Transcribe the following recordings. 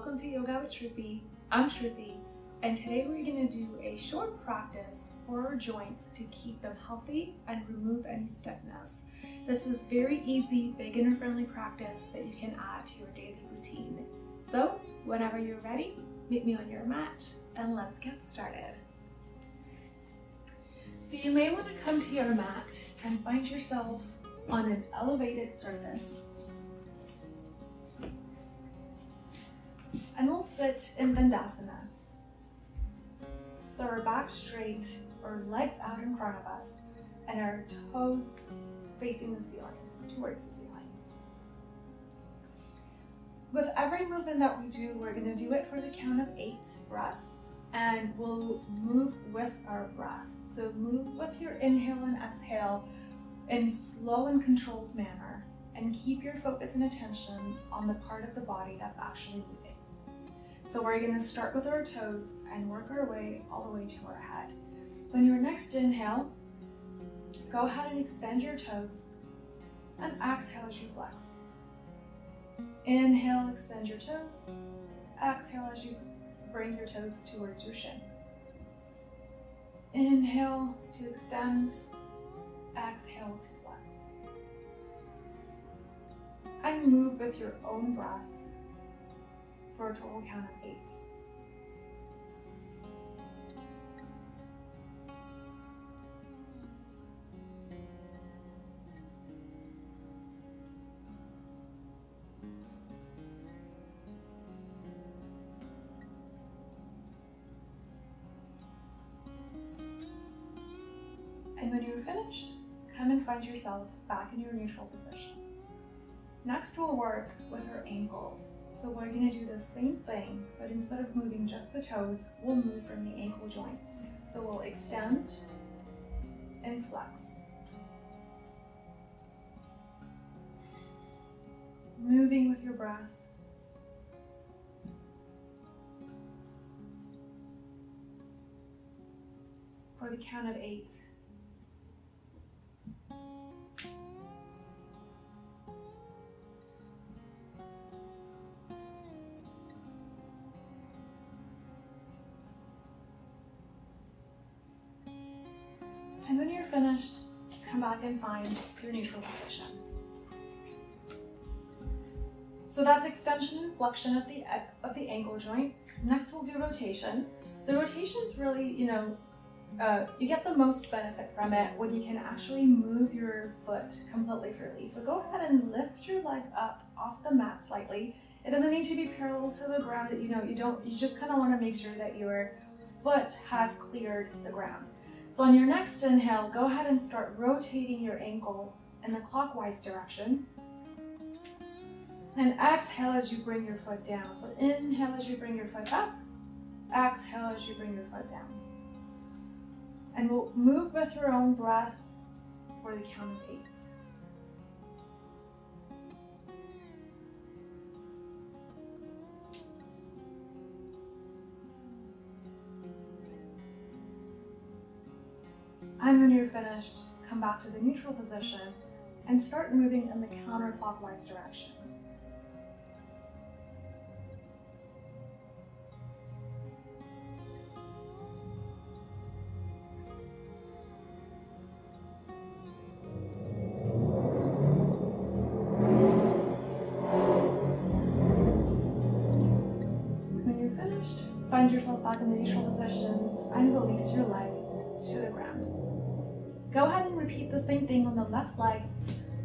welcome to Yoga with Shruti. I'm Shruti, and today we're going to do a short practice for our joints to keep them healthy and remove any stiffness. This is very easy, beginner-friendly practice that you can add to your daily routine. So, whenever you're ready, meet me on your mat and let's get started. So you may want to come to your mat and find yourself on an elevated surface. And we'll sit in Dandasana. So our back straight, our legs out in front of us, and our toes facing the ceiling, towards the ceiling. With every movement that we do, we're going to do it for the count of 8 breaths, and we'll move with our breath. So move with your inhale and exhale in slow and controlled manner, and keep your focus and attention on the part of the body that's actually moving. So we're going to start with our toes and work our way all the way to our head. So on your next inhale, go ahead and extend your toes and exhale as you flex. Inhale, extend your toes. Exhale as you bring your toes towards your shin. Inhale to extend, exhale to flex. And move with your own breath for a total count of 8. And when you're finished, come and find yourself back in your neutral position. Next, we'll work with our ankles. So we're going to do the same thing, but instead of moving just the toes, we'll move from the ankle joint. So we'll extend and flex. Moving with your breath. For the count of 8. And when you're finished, come back and find your neutral position. So that's extension and flexion of the ankle joint. Next we'll do rotation. So rotation is really, you get the most benefit from it when you can actually move your foot completely freely. So go ahead and lift your leg up off the mat slightly. It doesn't need to be parallel to the ground. You just kind of want to make sure that your foot has cleared the ground. So on your next inhale, go ahead and start rotating your ankle in the clockwise direction. And exhale as you bring your foot down. So inhale as you bring your foot up. Exhale as you bring your foot down. And we'll move with your own breath for the count of 8. And when you're finished, come back to the neutral position and start moving in the counterclockwise direction. When you're finished, find yourself back in the neutral position and release your leg to the ground. Go ahead and repeat the same thing on the left leg.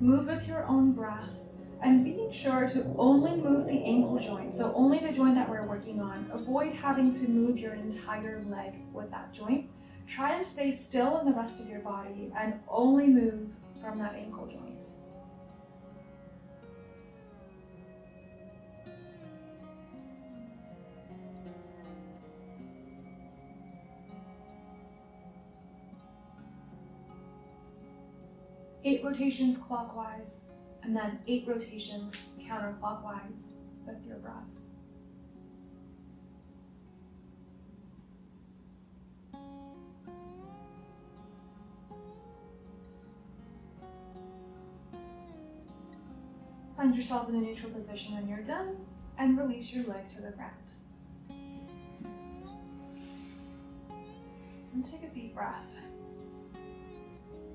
Move with your own breath and being sure to only move the ankle joint, so only the joint that we're working on. Avoid having to move your entire leg with that joint. Try and stay still in the rest of your body and only move from that ankle joint. Eight rotations clockwise, and then 8 rotations counterclockwise with your breath. Find yourself in a neutral position when you're done, and release your leg to the ground. And take a deep breath.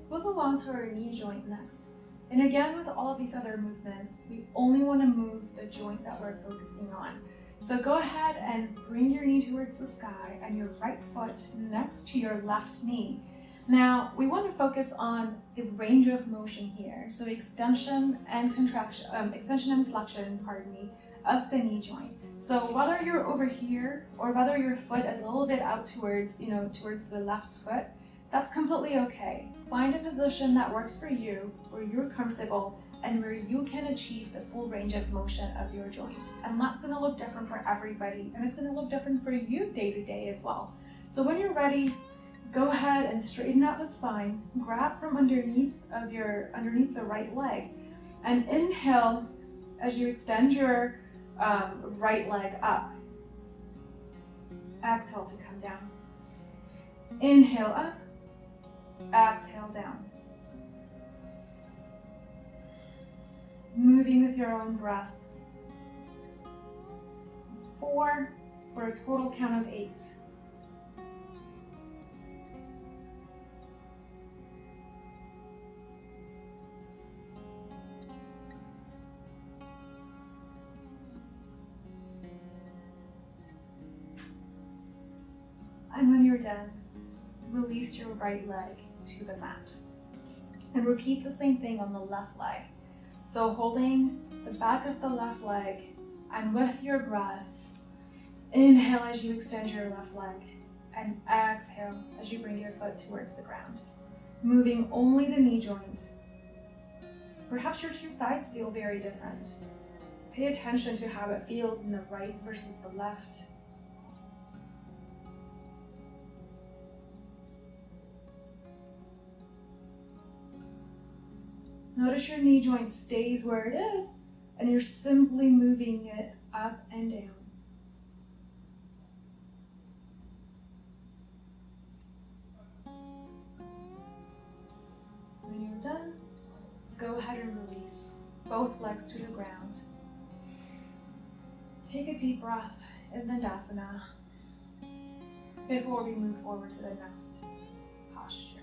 We'll move on to our knee joint next. And again, with all of these other movements, we only want to move the joint that we're focusing on. So go ahead and bring your knee towards the sky and your right foot next to your left knee. Now, we want to focus on the range of motion here. So extension and contraction, extension and flexion, of the knee joint. So whether you're over here or whether your foot is a little bit out towards, towards the left foot, that's completely okay. Find a position that works for you, where you're comfortable and where you can achieve the full range of motion of your joint. And that's gonna look different for everybody, and it's gonna look different for you day to day as well. So when you're ready, go ahead and straighten out the spine, grab from underneath the right leg, and inhale as you extend your right leg up. Exhale to come down. Inhale up, exhale down. Moving with your own breath. It's 4 for a total count of 8. And when you're done, release your right leg to the mat. And repeat the same thing on the left leg. So holding the back of the left leg, and with your breath, inhale as you extend your left leg, and exhale as you bring your foot towards the ground. Moving only the knee joint. Perhaps your two sides feel very different. Pay attention to how it feels in the right versus the left. Notice your knee joint stays where it is, and you're simply moving it up and down. When you're done, go ahead and release both legs to the ground. Take a deep breath in Dandasana before we move forward to the next posture.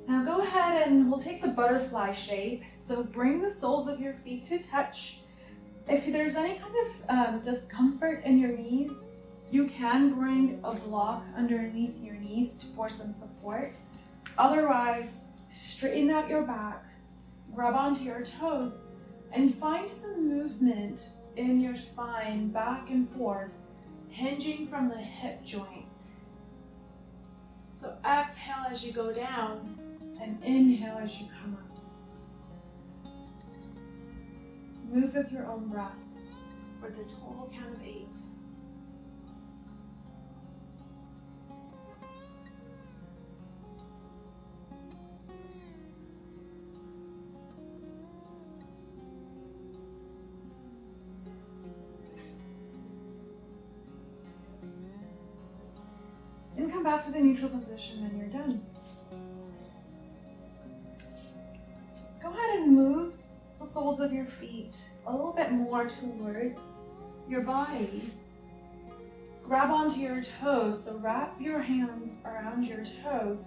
Now go ahead and we'll take the butterfly shape. So bring the soles of your feet to touch. If there's any kind of discomfort in your knees, you can bring a block underneath your knees for some support. Otherwise, straighten out your back, grab onto your toes, and find some movement in your spine back and forth, hinging from the hip joint. So exhale as you go down, and inhale as you come up. Move with your own breath for the total count of 8. And come back to the neutral position when you're done. Go ahead and move the soles of your feet a little bit more towards your body. Grab onto your toes, so wrap your hands around your toes.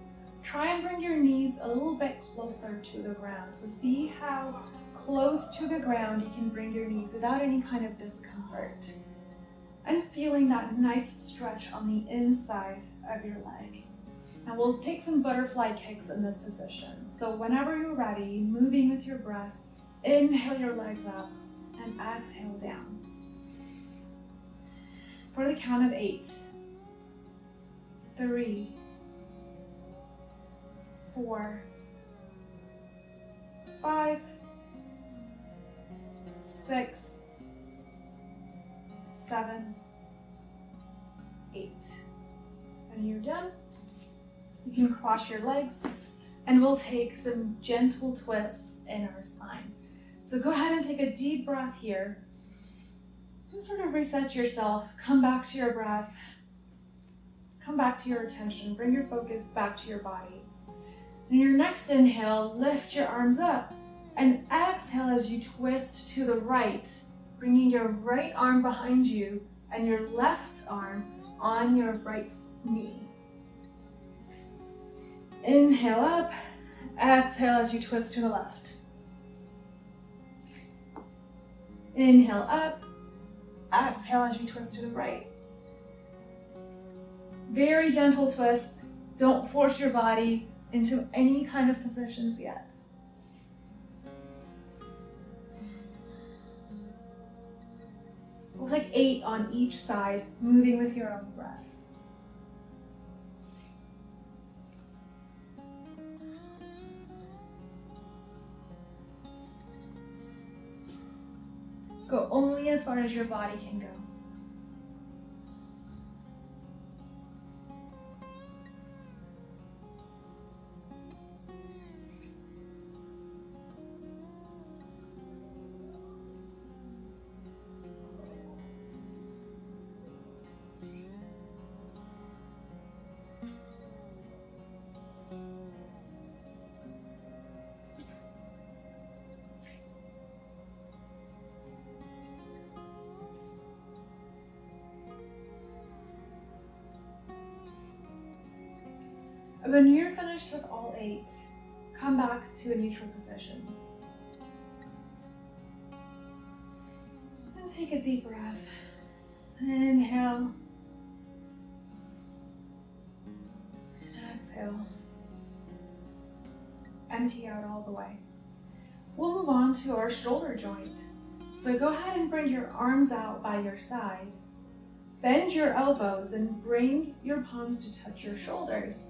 Try and bring your knees a little bit closer to the ground. So see how close to the ground you can bring your knees without any kind of discomfort. And feeling that nice stretch on the inside of your leg. Now we'll take some butterfly kicks in this position. So whenever you're ready, moving with your breath, inhale your legs up and exhale down. For the count of 8. 3, 4, 5, 6, 7, 8. When you're done, you can cross your legs and we'll take some gentle twists in our spine. So go ahead and take a deep breath here and sort of reset yourself. Come back to your breath. Come back to your attention. Bring your focus back to your body. In your next inhale, lift your arms up And exhale as you twist to the right, bringing your right arm behind you and your left arm on your right knee. Inhale up, exhale as you twist to the left. Inhale up, exhale as you twist to the right. Very gentle twist. Don't force your body into any kind of positions yet. We'll take 8 on each side, moving with your own breath. Go only as far as your body can go. When you're finished with all 8, come back to a neutral position. And take a deep breath. Inhale. Exhale. Empty out all the way. We'll move on to our shoulder joint. So go ahead and bring your arms out by your side. Bend your elbows and bring your palms to touch your shoulders.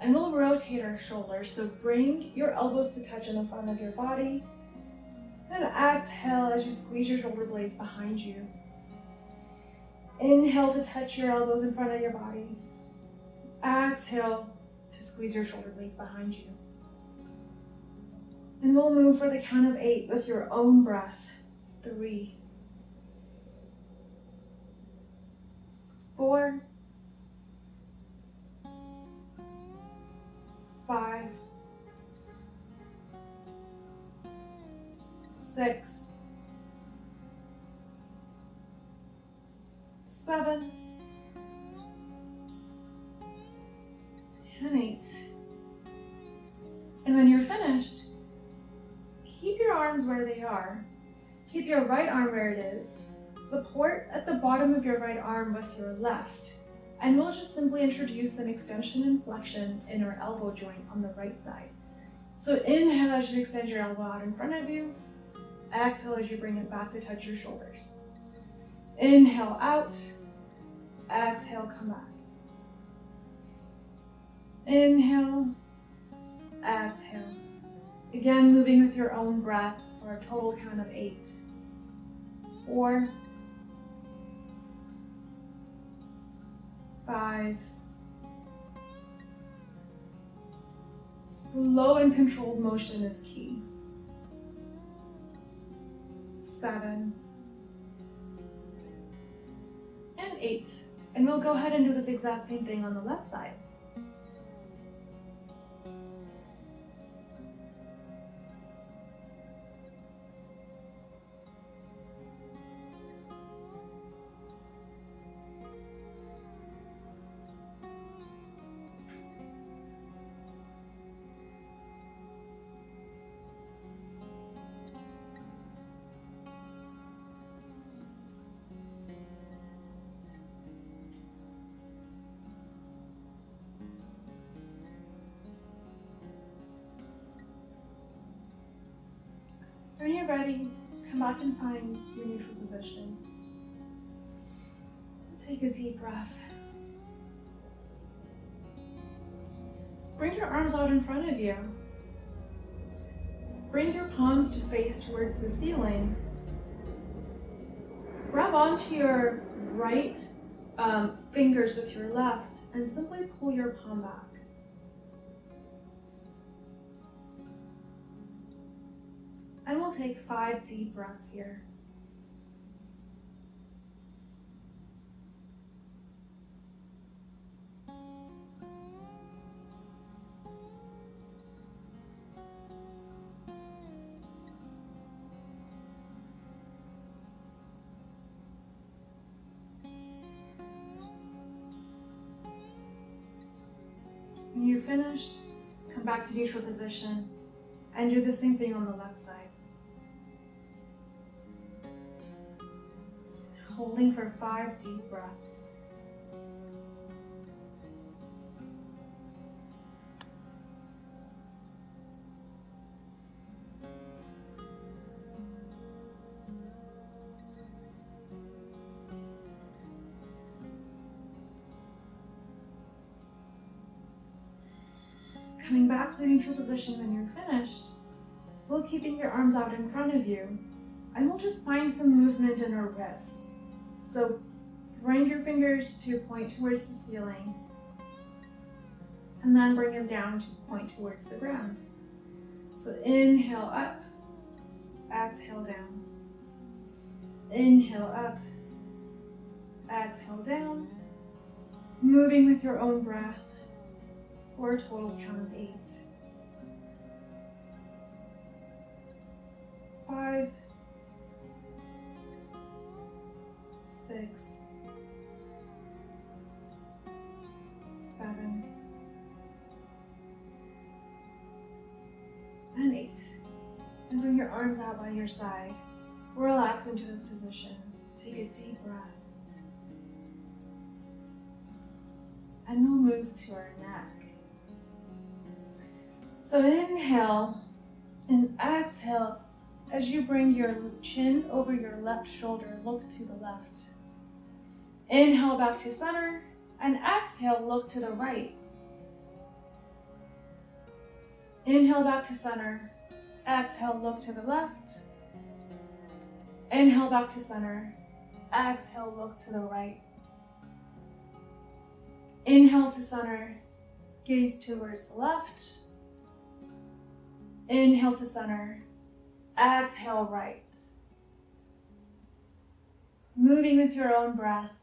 And we'll rotate our shoulders. So bring your elbows to touch in the front of your body. And exhale as you squeeze your shoulder blades behind you. Inhale to touch your elbows in front of your body. Exhale to squeeze your shoulder blades behind you. And we'll move for the count of 8 with your own breath. 3, 4, 5, 6, 7, and 8. And when you're finished, keep your arms where they are. Keep your right arm where it is. Support at the bottom of your right arm with your left. And we'll just simply introduce an extension and flexion in our elbow joint on the right side. So inhale as you extend your elbow out in front of you. Exhale as you bring it back to touch your shoulders. Inhale out. Exhale, come back. Inhale. Exhale. Again, moving with your own breath for a total count of 8. 4, 5. Slow and controlled motion is key. 7. And 8. And we'll go ahead and do this exact same thing on the left side. When you're ready, come back and find your neutral position. Take a deep breath. Bring your arms out in front of you. Bring your palms to face towards the ceiling. Grab onto your right fingers with your left and simply pull your palm back. And we'll take 5 deep breaths here. you're finished, come back to neutral position and do the same thing on the left side. Holding for 5 deep breaths. Coming back to the neutral position when you're finished, still keeping your arms out in front of you, and we'll just find some movement in our wrists. So bring your fingers to point towards the ceiling, and then bring them down to point towards the ground. So inhale up, exhale down. Inhale up, exhale down. Moving with your own breath for a total count of 8. 5, 6, 7, and 8. And bring your arms out by your side. Relax into this position. Take a deep breath. And we'll move to our neck. So inhale and exhale as you bring your chin over your left shoulder, look to the left. Inhale back to center and exhale, look to the right. Inhale back to center, exhale, look to the left. Inhale back to center, exhale, look to the right. Inhale to center, gaze towards the left. Inhale to center, exhale right. Moving with your own breath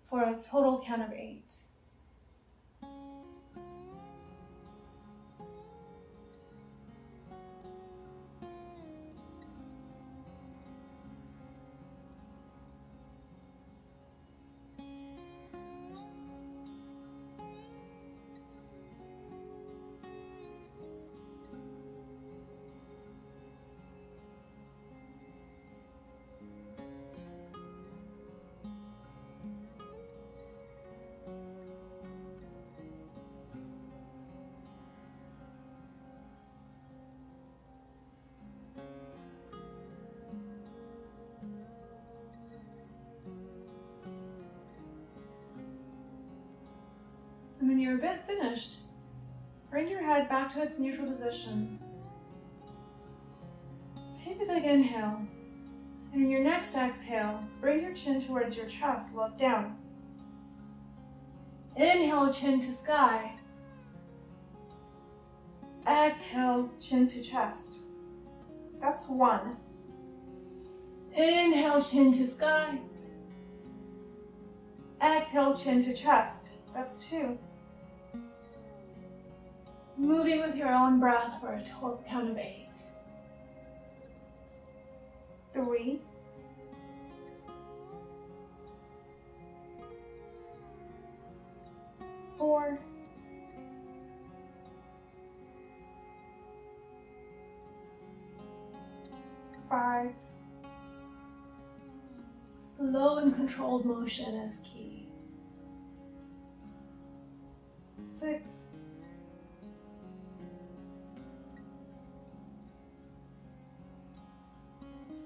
for a total count of 8. And when you're a bit finished, bring your head back to its neutral position. Take a big inhale. And in your next exhale, bring your chin towards your chest, look down. Inhale, chin to sky. Exhale, chin to chest. That's 1. Inhale, chin to sky. Exhale, chin to chest. That's 2. Moving with your own breath for a total count of 8. 3. 4. 5. Slow and controlled motion is key. 6.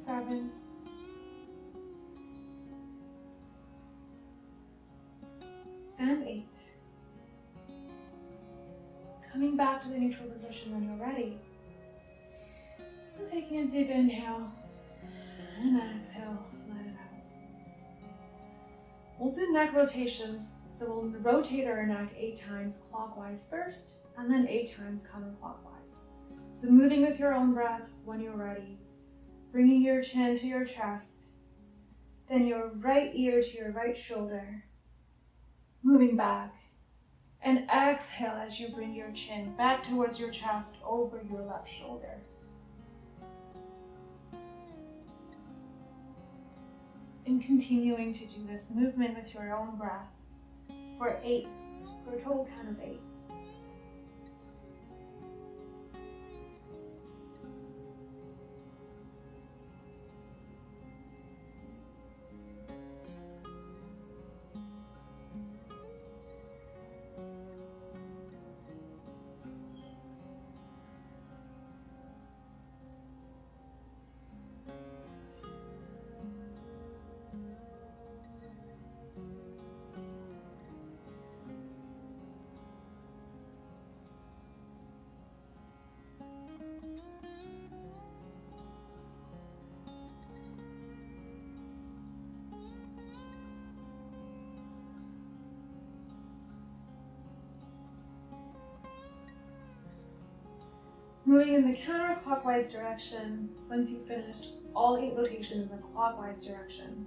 7. 8. Coming back to the neutral position when you're ready. And taking a deep inhale and exhale, let it out. We'll do neck rotations. So we'll rotate our neck 8 times clockwise first, and then 8 times counterclockwise. So moving with your own breath when you're ready. Bringing your chin to your chest, then your right ear to your right shoulder. Moving back. And exhale as you bring your chin back towards your chest over your left shoulder. And continuing to do this movement with your own breath for a total count of 8. moving in the counterclockwise direction once you've finished all 8 rotations in the clockwise direction.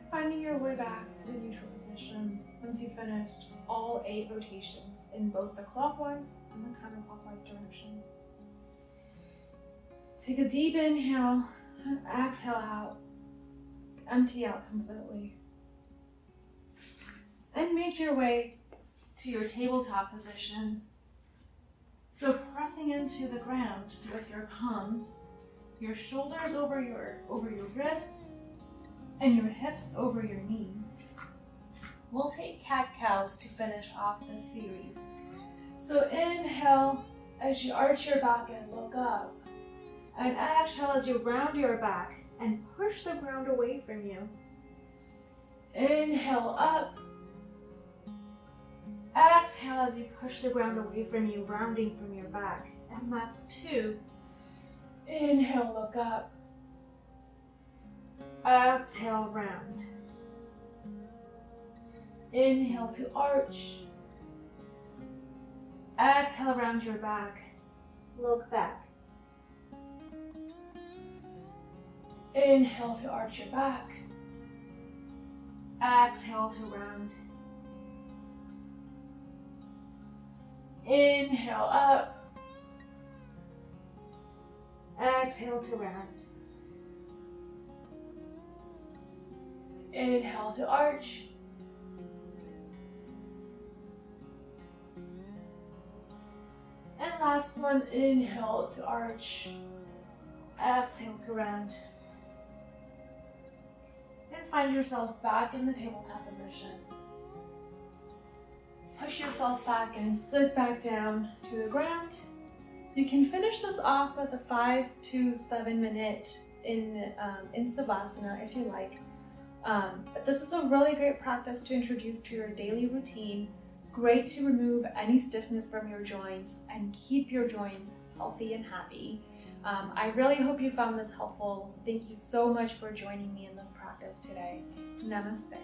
Finding your way back to the neutral position once you've finished all 8 rotations in both the clockwise and the counterclockwise direction. Take a deep inhale and exhale out. Empty out completely. And make your way to your tabletop position. So pressing into the ground with your palms, your shoulders over your wrists, and your hips over your knees. We'll take cat-cows to finish off this series. So inhale as you arch your back and look up. And exhale as you round your back and push the ground away from you. Inhale up. Exhale as you push the ground away from you, rounding from your back. And that's 2. Inhale, look up. Exhale, round. Inhale to arch. Exhale, round your back. Look back. Inhale to arch your back. Exhale to round. Inhale up. Exhale to round. Inhale to arch. And last one, inhale to arch. Exhale to round. And find yourself back in the tabletop position. Push yourself back and sit back down to the ground. You can finish this off with a 5 to 7 minute in Savasana if you like. But this is a really great practice to introduce to your daily routine. Great to remove any stiffness from your joints and keep your joints healthy and happy. I really hope you found this helpful. Thank you so much for joining me in this practice today. Namaste.